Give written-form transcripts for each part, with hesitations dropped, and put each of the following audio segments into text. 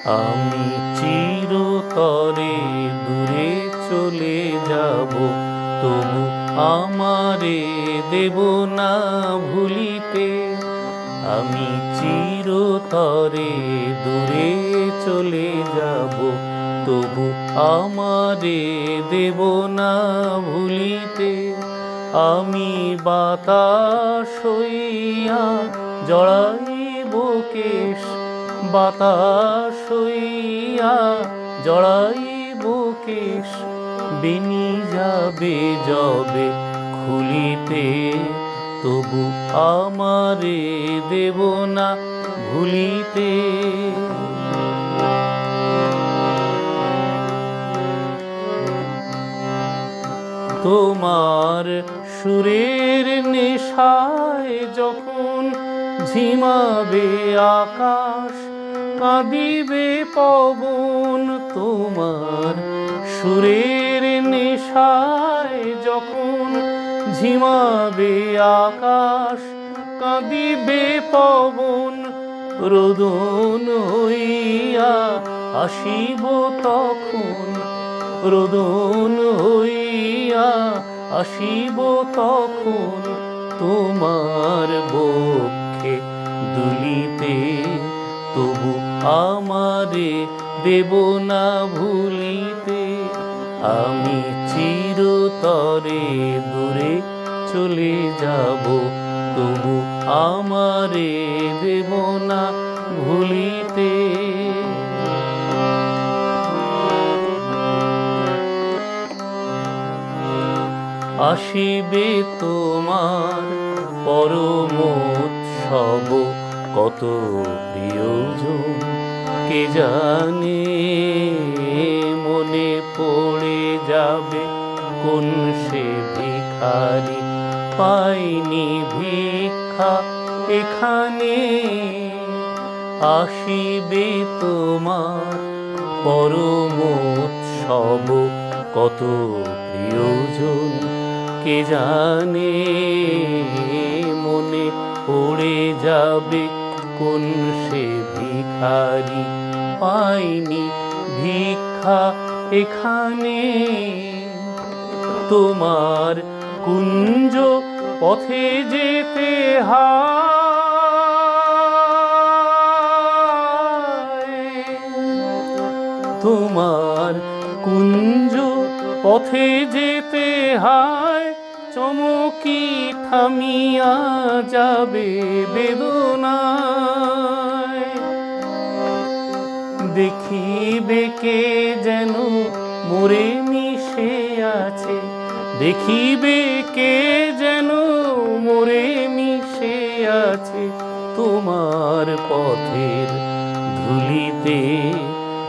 আমি চিরতরে দূরে চলে যাব, তবু আমারে দেব না ভুলিতে। আমি চিরতরে দূরে চলে যাব, তবু আমারে দেব না ভুলিতে। আমি বাতাস হইয়া জড়াইব কেশ, বাতাস হইয়া জড়াইব কেশ, বেনি যাবে যবে খুলিতে। তবু আমারে দেব না ভুলিতে। তোমার সুরের নেশায় যখন ঝিমাবে আকাশ, কাঁদিবে পবন। তোমার সুরের নেশায় যখন ঝিমাবে আকাশ, কাঁদিবে পবন। রোদন হইয়া আসিব তখন, রোদন হইয়া আসিব তখন, তোমার বক্ষে দুলিতে। তবু আমারে দেব না ভুলিতে। আমি চিরতরে দূরে চলে যাব, তবু আমারে দেব না ভুলিতে। আসিবে তোমার পরমোৎসব, কত প্রিয়জন কে জানে। মনে পড়ে যাবে কোন সে ভিখারি, পাইনি ভিক্ষা এখানে। আসিবে তোমার পরমোৎসব, কত প্রিয়জন কে জানে। মনে পড়ে যাবে কোন সে ভিখারি, পাইনি ভিক্ষা এখানে। তোমার কুঞ্জ পথে যেতে হায়, তোমার কুঞ্জ পথে যেতে হায়। চমকি থামিয়া যাবে বেদনায়, দেখিবে কে যেন মোরে মিশে আছে, দেখিবে কে যেন মোরে মিশে আছে। তোমার পথের ধুলিতে,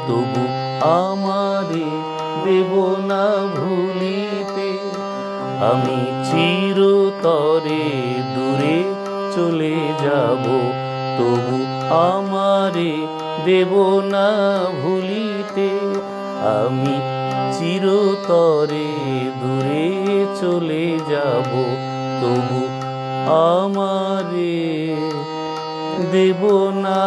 তবু আমারে দেব না ভুলিতে। আমি চিরতরে দূরে চলে যাব, তবু আমারে দেব না ভুলিতে। আমি চিরতরে দূরে চলে যাব, তবু আমারে দেব না